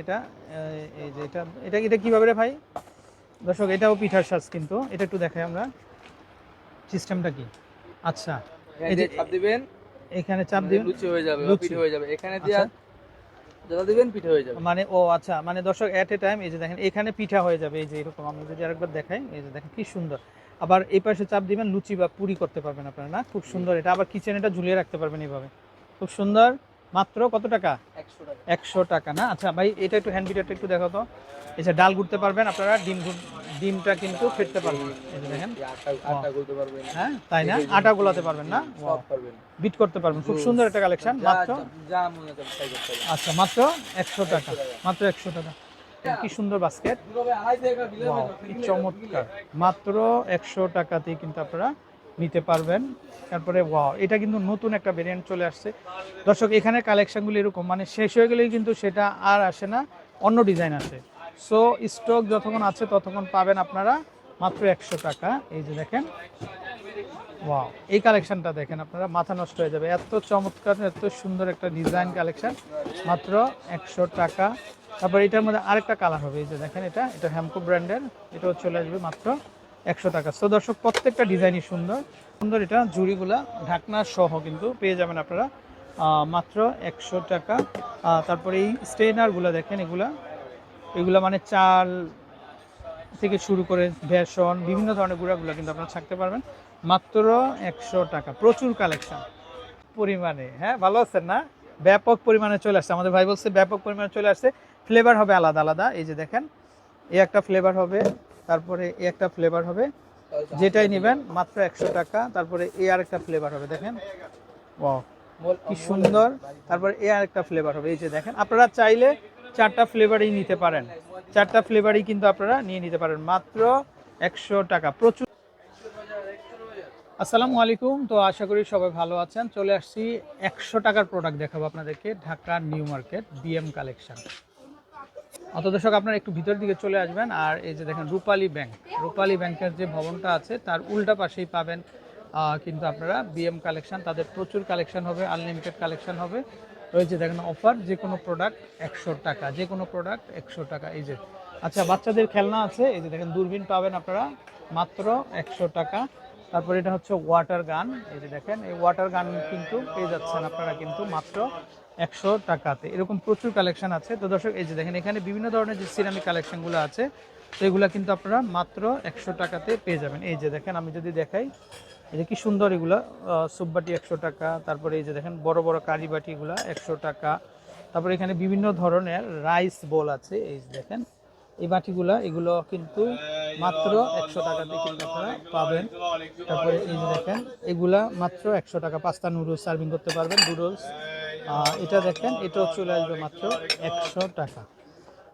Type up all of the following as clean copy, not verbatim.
এটা এই যে এটা এটা এটা কিভাবে রে ভাই? দর্শক এটাও পিঠার সাজ, কিন্তু এটা একটু দেখাই আমরা সিস্টেমটা কি। আচ্ছা, এই যে চাপ দিবেন, এখানে চাপ দিবেন, লুচি হয়ে যাবে বা লুচি পিঠে হয়ে যাবে। এখানে দিয়া আচ্ছা, যেটা দিবেন পিঠে হয়ে যাবে। মানে ও আচ্ছা, মানে দর্শক এট এ টাইম এই যে দেখেন এখানে পিঠা হয়ে যাবে। এই যে এরকম আমি যদি আরেকবার দেখাই, এই যে দেখেন কি সুন্দর। আবার এই পাশে চাপ দিবেন, লুচি বা পুরি করতে পারবেন আপনারা, না? খুব সুন্দর। এটা আবার কিচেনে এটা ঝুলিয়ে রাখতে পারবেন এইভাবে, খুব সুন্দর। মাত্র কত টাকা? 100 টাকা। 100 টাকা না? আচ্ছা ভাই, এটা একটু হ্যান্ড বিটারটা একটু দেখো তো। এই যে ডাল গুড়তে পারবেন আপনারা, ডিমটা কিন্তু ফেটতে পারবেন। এই যে দেখেন, আটা গুলতে পারবেন। হ্যাঁ তাই না? আটা গোলাতে পারবেন না? সব পারবেন। বিট করতে পারবেন। খুব সুন্দর একটা কালেকশন। মাত্র যা মনে চায় তাই করতে পারবেন। আচ্ছা, মাত্র 100 টাকা। মাত্র 100 টাকা। কি সুন্দর বাস্কেট, কি চমৎকার। মাত্র 100 টাকাতেই কিন্তু আপনারা নিতে পারবেন। তারপরে ওয়াও, এটা কিন্তু নতুন একটা ভেরিয়েন্ট চলে আসছে দর্শক। এখানে কালেকশনগুলো এরকম, মানে শেষ হয়ে গেলেই কিন্তু সেটা আর আসে না, অন্য ডিজাইন আসে। সো স্টক যতক্ষণ আছে ততক্ষণ পাবেন আপনারা মাত্র 100 টাকা। এই যে দেখেন, ওয়াও, এই কালেকশনটা দেখেন আপনারা, মাথা নষ্ট হয়ে যাবে। এত চমৎকার, এত সুন্দর একটা ডিজাইন কালেকশন, মাত্র 100 টাকা। তারপর এটার মধ্যে আরেকটা কালার হবে, এই যে দেখেন, এটা এটা হ্যামকো ব্র্যান্ডের, এটাও চলে আসবে মাত্র 100 টাকা। সো দর্শক, প্রত্যেকটা ডিজাইনই সুন্দর সুন্দর। এটা জুড়িগুলা ঢাকনা সহ কিন্তু পেয়ে যাবেন আপনারা মাত্র 100 টাকা। তারপরে এই স্ট্রেনারগুলো দেখেন, এগুলা মানে চাল থেকে শুরু করে বেসন, বিভিন্ন ধরনের গুঁড়াগুলো কিন্তু আপনারা ছাকতে পারবেন মাত্র 100 টাকা। প্রচুর কালেকশন পরিমাণে, হ্যাঁ ভালো আছেন না? ব্যাপক পরিমাণে চলে আসছে, আমাদের ভাই বলছে ব্যাপক পরিমাণে চলে আসছে। ফ্লেভার হবে আলাদা আলাদা। এই যে দেখেন, এই একটা ফ্লেভার হবে, তারপরে এই একটা ফ্লেভার হবে, যেটাই নেবেন মাত্র 100 টাকা। তারপরে এই আরেকটা ফ্লেভার হবে, দেখেন ওয়াও কি সুন্দর। তারপরে এই আরেকটা ফ্লেভার হবে, এই যে দেখেন। আপনারা চাইলে 4টা ফ্লেভারই নিতে পারেন, 4টা ফ্লেভারই কিন্তু আপনারা নিয়ে নিতে পারেন মাত্র 100 টাকা। প্রচুর। আসসালামু আলাইকুম, তো আশা করি সবাই ভালো আছেন। চলে আসছি 100 টাকার প্রোডাক্ট দেখাবো আপনাদেরকে, Dhaka new market BM collection. অত দর্শক, আপনারা একটু ভিতর দিকে চলে আসবেন। আর এই যে দেখেন, রূপালী ব্যাংক, রূপালী ব্যাংকের যে ভবনটা আছে তার উল্টা পাশেই পাবেন কিন্তু আপনারা বিএম কালেকশন। তাদের প্রচুর কালেকশন হবে, আনলিমিটেড কালেকশন হবে। রয়েছে দেখেন অফার, যে কোনো প্রোডাক্ট 100 টাকা, যে কোনো প্রোডাক্ট 100 টাকা। এই যে আচ্ছা, বাচ্চাদের খেলনা আছে, এই যে দেখেন দূরবীন পাবেন আপনারা মাত্র 100 টাকা। তারপরে এটা হচ্ছে ওয়াটার গান, এই যে দেখেন, এই ওয়াটার গান কিন্তু পেয়ে যাচ্ছেন আপনারা কিন্তু মাত্র 100 টাকাতে। এরকম প্রচুর কালেকশন আছে। তো দর্শক, এই যে দেখেন, এখানে বিভিন্ন ধরনের যে সিরামিক কালেকশনগুলো আছে, তো এগুলো কিন্তু আপনারা মাত্র 100 টাকাতে পেয়ে যাবেন। এই যে দেখেন, আমি যদি দেখাই, এই যে কি সুন্দর এগুলো, সুপবাটি 100 টাকা। তারপরে এই যে দেখেন, বড় বড় কারি বাটিগুলো 100 টাকা। তারপরে এখানে বিভিন্ন ধরনের রাইস বোল আছে, এই যে দেখেন এই বাটিগুলা, এগুলো কিন্তু মাত্র 100 টাকাতে কিন্তু আপনারা পাবেন। তারপরে এই যে দেখেন, এগুলা মাত্র 100 টাকা। পাস্তা নুডলস সার্ভিং করতে পারবেন, নুডলস। এটা দেখেন, এটাও চলে আসবে মাত্র 100 টাকা।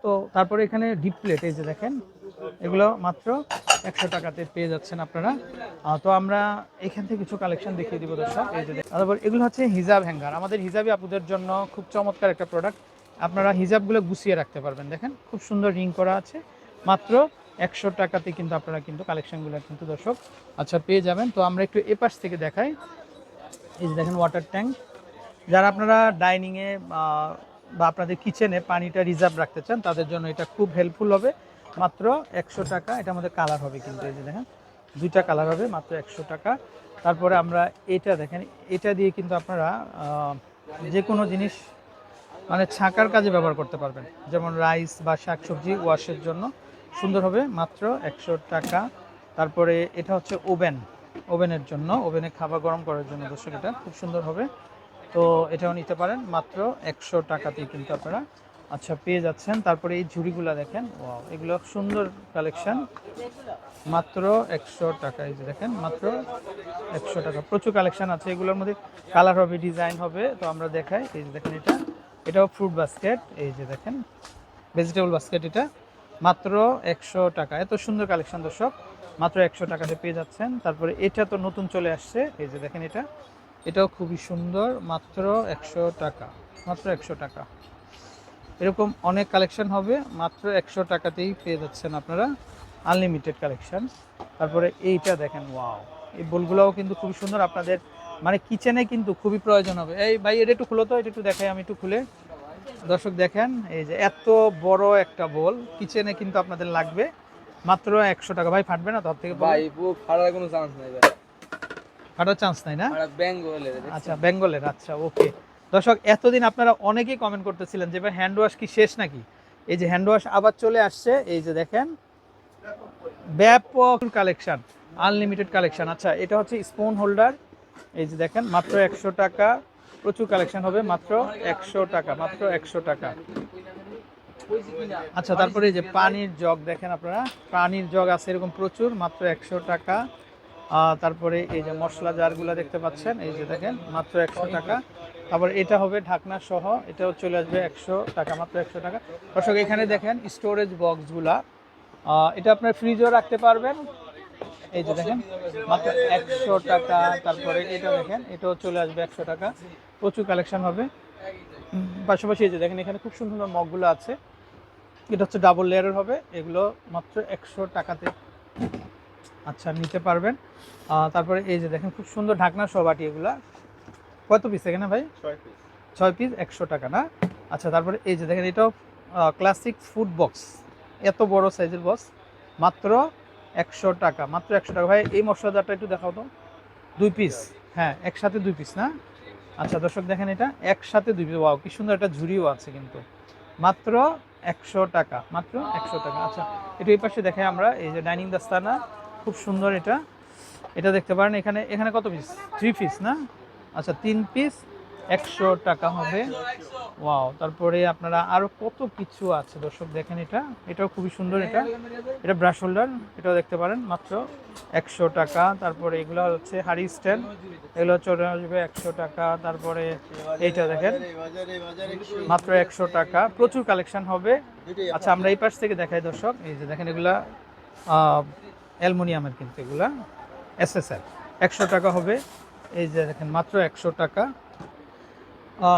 তো তারপরে এখানে ডিপ প্লেট, এই যে দেখেন, এগুলো মাত্র 100 টাকাতে পেয়ে যাচ্ছেন আপনারা। তো আমরা এখান থেকে কিছু কালেকশন দেখিয়ে দিব দর্শক। এই যে তারপর এগুলো হচ্ছে হিজাব হ্যাঙ্গার, আমাদের হিজাবি আপুদের জন্য খুব চমৎকার একটা প্রোডাক্ট। আপনারা হিজাবগুলো গুছিয়ে রাখতে পারবেন, দেখেন খুব সুন্দর রিং করা আছে। মাত্র 100 টাকাতে কিন্তু আপনারা কিন্তু কালেকশনগুলো কিন্তু দর্শক আচ্ছা পেয়ে যাবেন। তো আমরা একটু এপাশ থেকে দেখাই। এই যে দেখেন, ওয়াটার ট্যাঙ্ক, যারা আপনারা ডাইনিংয়ে বা আপনাদের কিচেনে পানিটা রিজার্ভ রাখতে চান, তাদের জন্য এটা খুব হেল্পফুল হবে। মাত্র 100 টাকা। এটার মধ্যে কালার হবে কিন্তু, এই যে দেখেন দুইটা কালার হবে, মাত্র 100 টাকা। তারপরে আমরা এটা দেখেন, এটা দিয়ে কিন্তু আপনারা যে কোনো জিনিস মানে ছাঁকার কাজে ব্যবহার করতে পারবেন, যেমন রাইস বা শাকসবজি ওয়াশের জন্য সুন্দর হবে, মাত্র 100 টাকা। তারপরে এটা হচ্ছে ওভেনের জন্য, ওভেনে খাবার গরম করার জন্য দর্শক, এটা খুব সুন্দর হবে। তো এটাও নিতে পারেন মাত্র 100 টাকাতেই কিন্তু আপনারা আচ্ছা পেয়ে যাচ্ছেন। তারপরে এই ঝুড়িগুলো দেখেন, ওয়াও, এগুলো সুন্দর কালেকশন, মাত্র 100 টাকা। এই যে দেখেন, মাত্র 100 টাকা। প্রচুর কালেকশন আছে, এগুলোর মধ্যে কালার হবে, ডিজাইন হবে। তো আমরা দেখাই, এই যে দেখেন, এটাও ফ্রুট বাস্কেট, এই যে দেখেন ভেজিটেবল বাস্কেট, এটা মাত্র 100 টাকা। এত সুন্দর কালেকশন দর্শক, মাত্র 100 টাকাতে পেয়ে যাচ্ছেন। তারপরে এটা তো নতুন চলে আসছে, এই যে দেখেন, এটাও খুবই সুন্দর, মাত্র 100 টাকা, মাত্র 100 টাকা। এরকম অনেক কালেকশন হবে, মাত্র 100 টাকাতেই পেয়ে যাচ্ছেন আপনারা, আনলিমিটেড কালেকশন। তারপরে এইটা দেখেন, ওয়াও, এই বোলগুলোও কিন্তু খুবই সুন্দর, আপনাদের মানে কিচেনে কিন্তু খুবই প্রয়োজন হবে। এই ভাই, এটা একটু খুলো তো, এটা একটু দেখাই আমি একটু খুলে। দর্শক দেখেন এই যে এত বড় একটা বোল কিচেনে কিন্তু আপনাদের লাগবে মাত্র 100 টাকা। ভাই ফাটবে না তোর থেকে? ভাই ফাটার কোনো চান্স নাই ভাই, ফাটার চান্স নাই না? আর বেঙ্গলের আচ্ছা বেঙ্গলের, আচ্ছা ওকে। দর্শক এতদিন আপনারা অনেকেই কমেন্ট করতেছিলেন যে ভাই হ্যান্ড ওয়াশ কি শেষ নাকি? এই যে হ্যান্ড ওয়াশ আবার চলে আসছে, এই যে দেখেন ব্যাপক কালেকশন, আনলিমিটেড কালেকশন। আচ্ছা এটা হচ্ছে স্পুন হোল্ডার, এই যে দেখেন মাত্র 100 টাকা, প্রচুর কালেকশন হবে মাত্র 100 টাকা, মাত্র 100 টাকা। আচ্ছা তারপরে এই যে পানির জগ দেখেন আপনারা, পানির জগ আছে এরকম প্রচুর, মাত্র 100 টাকা। তারপরে এই যে মশলা জারগুলো দেখতে পাচ্ছেন, এই যে দেখেন মাত্র 100 টাকা। তারপর এটা হবে ঢাকনা সহ, এটাও চলে আসবে 100 টাকা, মাত্র 100 টাকা। দর্শক এখানে দেখেন স্টোরেজ বক্সগুলা, এটা আপনার ফ্রিজও রাখতে পারবেন, এই যে দেখেন মাত্র 100 টাকা। তারপরে এটা দেখেন এটাও চলে আসবে 100 টাকা, প্রচুর কালেকশন হবে। পাশাপাশি এই যে দেখেন এখানে খুব সুন্দর সুন্দর মগগুলো আছে, এটা হচ্ছে ডাবল লেয়ারের হবে, এগুলো মাত্র 100 টাকাতে আচ্ছা নিতে পারবেন। তারপরে এই যে দেখেন খুব সুন্দর ঢাকনা সহ বাটি, এগুলা কত পিস এখানে ভাই? 6 পিস 100 টাকা না? আচ্ছা তারপরে এই যে দেখেন এটাও ক্লাসিক ফুড বক্স, এত বড় সাইজের বক্স, মাত্র 100 টাকা, মাত্র 100 টাকা। ভাই এই মশলা জারটা একটু দেখাও তো, 2 পিস, হ্যাঁ একসাথে 2 পিস না? আচ্ছা দর্শক দেখেন এটা একসাথে 2 পিস, ওয়াও কি সুন্দর, একটা ঝুড়িও আছে কিন্তু, মাত্র 100 টাকা, মাত্র 100 টাকা। আচ্ছা এটা এই পাশে দেখাই আমরা, এই যে ডাইনিং দাস্তানা খুব সুন্দর, এটা এটা দেখতে পারেন। এখানে এখানে কত পিস? 3 পিস না? আচ্ছা 3 পিস 100 টাকা হবে, ওয়াও। তারপরে আপনারা আরো কত কিছু আছে দর্শক দেখেন, এটা এটাও খুবই সুন্দর, এটা এটা ব্রাশ হোল্ডার, এটাও দেখতে পারেন মাত্র 100 টাকা। তারপরে এগুলো হচ্ছে হাড়ি স্ট্যান্ড, এগুলো চলে আসবে 100 টাকা। তারপরে এইটা দেখেন মাত্র 100 টাকা, প্রচুর কালেকশন হবে। আচ্ছা আমরা এই পাশ থেকে দেখাই দর্শক, এই যে দেখেন এগুলা অ্যালুমিনিয়ামের, কিন্তু এগুলা এসএসআর 100 টাকা হবে, এই যে দেখেন মাত্র 100 টাকা।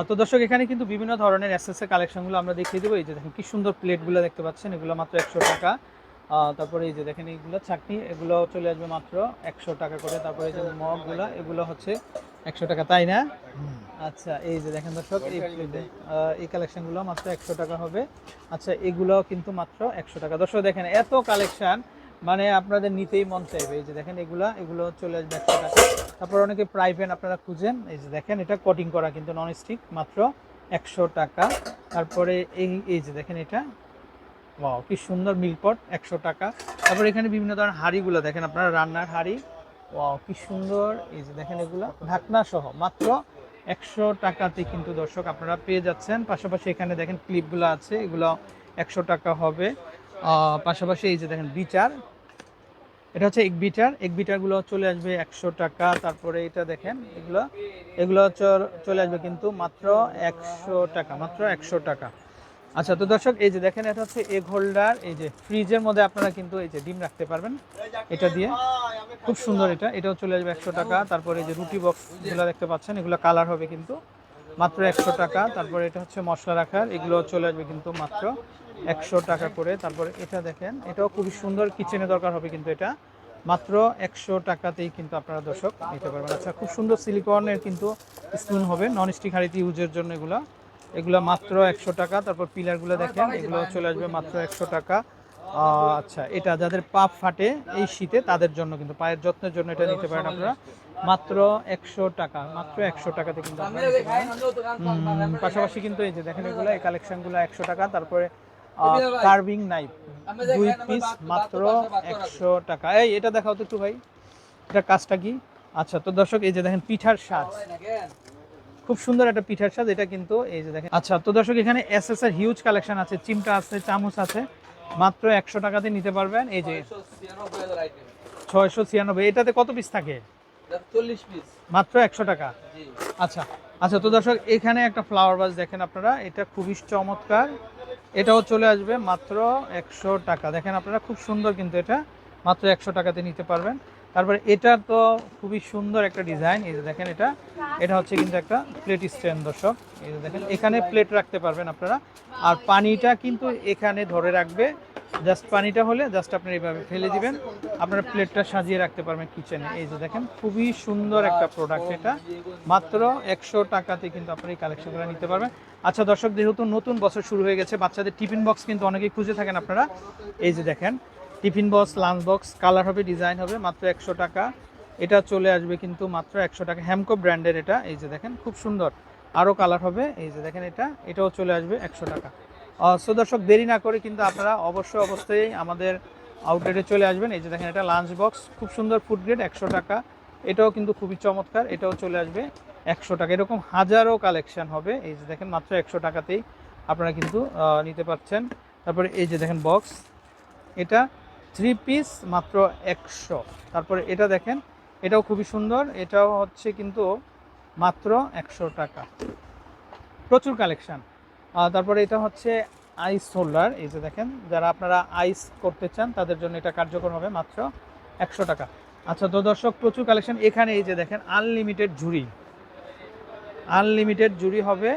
তো দর্শক এখানে কিন্তু বিভিন্ন ধরনের এসএসএ কালেকশনগুলো আমরা দেখিয়ে দেবো। এই যে দেখেন কি সুন্দর প্লেটগুলো দেখতে পাচ্ছেন, এগুলো মাত্র 100 টাকা। তারপরে এই যে দেখেন এইগুলো চাটনি, এগুলো চলে আসবে মাত্র 100 টাকা করে। তারপরে এই যে মগগুলো, এগুলো হচ্ছে 100 টাকা, তাই না? আচ্ছা এই যে দেখেন দর্শক এই কালেকশনগুলো মাত্র 100 টাকা হবে। আচ্ছা এগুলো কিন্তু মাত্র 100 টাকা। দর্শক দেখেন এত কালেকশন, মানে আপনাদের নিতেই মন চাইবে। এই যে দেখেন এগুলো চলে আসবে 100 টাকা। তারপর অনেকে ফ্রাই প্যান আপনারা খুঁজেন, এই যে দেখেন এটা কোটিং করা কিন্তু নন স্টিক, মাত্র 100 টাকা। তারপরে এই যে দেখেন এটা, ওয়াও কি সুন্দর মিল্কপট, 100 টাকা। তারপর এখানে বিভিন্ন ধরনের হাঁড়িগুলো দেখেন আপনারা, রান্নার হাঁড়ি, ওয়াও কি সুন্দর, এই যে দেখেন এগুলো ঢাকনা সহ মাত্র 100 টাকাতে কিন্তু দর্শক আপনারা পেয়ে যাচ্ছেন। পাশাপাশি এখানে দেখেন ক্লিপগুলো আছে, এগুলো 100 টাকা হবে। পাশাপাশি এই যে দেখেন বিটার, এটা হচ্ছে এক বিটারগুলো চলে আসবে 100 টাকা। তারপরে এটা দেখেন এগুলো চলে আসবে কিন্তু মাত্র 100 টাকা, মাত্র 100 টাকা। আচ্ছা তো দর্শক এই যে দেখেন এটা হচ্ছে এগ হোল্ডার, এই যে ফ্রিজের মধ্যে আপনারা কিন্তু এই যে ডিম রাখতে পারবেন এটা দিয়ে, খুব সুন্দর, এটাও চলে আসবে 100 টাকা। তারপরে এই যে রুটি বক্সগুলো দেখতে পাচ্ছেন, এগুলো কালার হবে কিন্তু মাত্র 100 টাকা। তারপরে এটা হচ্ছে মশলা রাখার, এগুলো চলে আসবে কিন্তু মাত্র 100 টাকা করে। তারপরে এটা দেখেন এটাও খুবই সুন্দর, কিচেনে দরকার হবে কিন্তু এটা মাত্র 100 টাকাতেই কিন্তু আপনারা দর্শক নিতে পারবেন। আচ্ছা খুব সুন্দর সিলিকনের কিন্তু স্পুন হবে, নন স্টিক হাঁড়িতে ইউজের জন্য, এগুলো মাত্র 100 টাকা। তারপর পিলারগুলো দেখেন, এগুলো চলে আসবে মাত্র 100 টাকা। আচ্ছা এটা যাদের পা ফাটে এই শীতে তাদের জন্য কিন্তু, পায়ের যত্নের জন্য এটা নিতে পারেন আপনারা মাত্র 100 টাকা, মাত্র 100 টাকাতে কিন্তু আপনারা নিতে পারেন। পাশাপাশি কিন্তু এই যে দেখেন এই কালেকশনগুলো 100 টাকা। তারপরে কার্ভিং নাইফ 2 পিস মাত্র 100 টাকা। এটা দেখাও তো একটু ভাই, এটা কাজটা কি? আচ্ছা তো দর্শক এই যে দেখেন পিঠার সাজ, খুব সুন্দর একটা পিঠার সাজ, এটা কিন্তু এই যে দেখেন। আচ্ছা তো দর্শক এখানে এসএসআর হিউজ কালেকশন আছে, চিমটা আছে, চামচ আছে, মাত্র 100 টাকাতে নিতে পারবেন। এই যে 696, এটাতে কত পিস থাকে? 40 পিস, মাত্র 100 টাকা। আচ্ছা আচ্ছা তো দর্শক এখানে একটা ফ্লাওয়ার ভাস দেখেন আপনারা, এটা খুবই চমৎকার, এটাও চলে আসবে মাত্র 100 টাকা। দেখেন আপনারা খুব সুন্দর কিন্তু, এটা মাত্র 100 টাকাতে নিতে পারবেন। তারপরে এটা তো খুবই সুন্দর একটা ডিজাইন, এই যে দেখেন এটা হচ্ছে কিন্তু একটা প্লেট স্ট্যান্ড দর্শক, এই যে দেখেন এখানে প্লেট রাখতে পারবেন আপনারা, আর পানিটা কিন্তু এখানে ধরে রাখবে, জাস্ট পানিটা হলে জাস্ট আপনি এইভাবে ফেলে দিবেন, আপনার প্লেটটা সাজিয়ে রাখতে পারবেন কিচেনে। এই যে দেখেন খুবই সুন্দর একটা প্রোডাক্ট, এটা মাত্র 100 টাকাতে কিন্তু আপনার এই কালেকশনগুলো নিতে পারবেন। আচ্ছা দর্শক, যেহেতু নতুন বছর শুরু হয়ে গেছে, বাচ্চাদের টিফিন বক্স কিন্তু অনেকেই খুঁজে থাকেন আপনারা। এই যে দেখেন tiffin box, lunch box, colour হবে, ডিজাইন হবে, মাত্র 100 টাকা। এটা চলে আসবে কিন্তু মাত্র 100 টাকা, হ্যামকো ব্র্যান্ডের এটা। এই যে দেখেন খুব সুন্দর, আরও কালার হবে। এই যে দেখেন এটাও চলে আসবে 100 টাকা। সো দর্শক, দেরি না করে কিন্তু আপনারা অবশ্যই আমাদের আউটলেটে চলে আসবেন। এই যে দেখেন এটা লাঞ্চ বক্স, খুব সুন্দর, ফুড গ্রেড, 100 টাকা। এটাও কিন্তু খুবই চমৎকার, এটাও চলে আসবে 100 টাকা। এরকম হাজারো কালেকশন হবে। এই যে দেখেন মাত্র 100 টাকাতেই আপনারা কিন্তু নিতে পারছেন। তারপরে এই যে দেখেন বক্স, এটা 3 পিস মাত্র 100। তারপরে এটা দেখেন, এটাও খুবই সুন্দর, এটাও হচ্ছে কিন্তু মাত্র 100 টাকা। প্রচুর কালেকশন। তারপরে এটা হচ্ছে আইস হোল্ডার। এই যে দেখেন, যারা আপনারা আইস করতে চান তাদের জন্য এটা কার্যকর হবে, মাত্র 100 টাকা। আচ্ছা তো দর্শক, প্রচুর কালেকশন এখানে। এই যে দেখেন আনলিমিটেড ঝুড়ি হবে।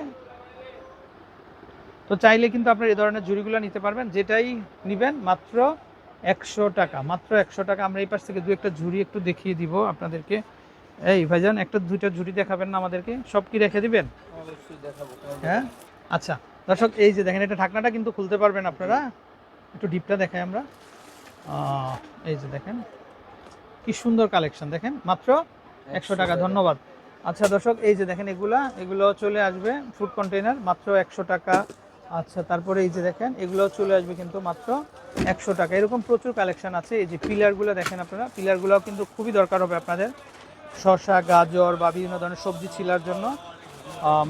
তো চাইলে কিন্তু আপনার এই ধরনের ঝুড়িগুলো নিতে পারবেন, যেটাই নেবেন মাত্র 100 টাকা, মাত্র 100 টাকা। আমরা এই পাশ থেকে দু একটা ঝুড়ি একটু দেখিয়ে দিব আপনাদেরকে। এই ভাইজান, একটা দুইটা ঝুড়ি দেখাবেন না আমাদেরকে? সব কি রেখে দিবেন? অবশ্যই দেখাবো। হ্যাঁ আচ্ছা দর্শক, এই যে দেখেন এটা ঢাকনাটা কিন্তু খুলতে পারবেন আপনারা। একটু ডিপটা দেখাই আমরা। এই যে দেখেন কি সুন্দর কালেকশন, দেখেন মাত্র 100 টাকা। ধন্যবাদ। আচ্ছা দর্শক, এই যে দেখেন এগুলো চলে আসবে ফুড কন্টেইনার, মাত্র 100 টাকা। আচ্ছা তারপরে এই যে দেখেন এগুলো চলে আসবে কিন্তু মাত্র 100 টাকা। এরকম প্রচুর কালেকশন আছে। এই যে পিলারগুলো দেখেন আপনারা, পিলারগুলোও কিন্তু খুবই দরকার হবে আপনাদের, শসা, গাজর বা বিভিন্ন ধরনের সবজি ছিলার জন্য।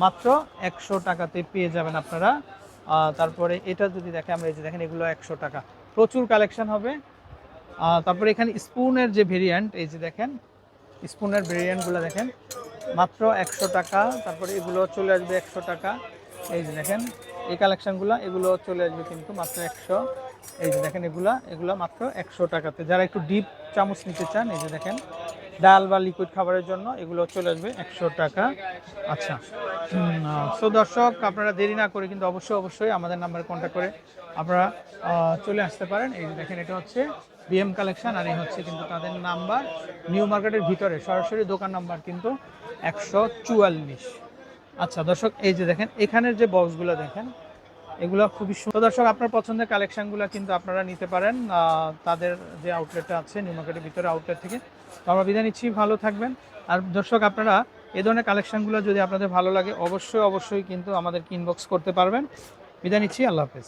মাত্র 100 টাকাতে পেয়ে যাবেন আপনারা। তারপরে এটা যদি দেখে আমরা, এই যে দেখেন এগুলো 100 টাকা, প্রচুর কালেকশন হবে। তারপরে এখানে স্পুনের যে ভেরিয়েন্ট, এই যে দেখেন স্পুনের ভেরিয়েন্টগুলো দেখেন, মাত্র 100 টাকা। তারপরে এগুলো চলে আসবে 100 টাকা। এই যে দেখেন এই কালেকশনগুলো, এগুলো চলে আসবে কিন্তু মাত্র 100। এই যে দেখেন এগুলো মাত্র 100 টাকাতে। যারা একটু ডিপ চামচ নিতে চান, এই যে দেখেন ডাল বা লিকুইড খাবারের জন্য এগুলো চলে আসবে 100 টাকা। আচ্ছা সো দর্শক, আপনারা দেরি না করে কিন্তু অবশ্যই আমাদের নাম্বারে কন্ট্যাক্ট করে আপনারা চলে আসতে পারেন। এই যে দেখেন এটা হচ্ছে বিএম কালেকশন, আর এই হচ্ছে কিন্তু তাদের নাম্বার, নিউ মার্কেটের ভিতরে সরাসরি দোকান নাম্বার কিন্তু 144। আচ্ছা দর্শক, এই যে দেখেন এখানের যে বক্সগুলো দেখেন, এগুলো খুবই সুন্দর। দর্শক, আপনার পছন্দের কালেকশনগুলো কিন্তু আপনারা নিতে পারেন তাদের যে আউটলেটটা আছে নিউ মার্কেটের ভিতরে আউটলেট থেকে। তো আমরা বিদায় নিচ্ছি, ভালো থাকবেন। আর দর্শক, আপনারা এই ধরনের কালেকশনগুলো যদি আপনাদের ভালো লাগে অবশ্যই কিন্তু আমাদেরকে ইনবক্স করতে পারবেন। বিদায় নিচ্ছি, আল্লাহ হাফেজ।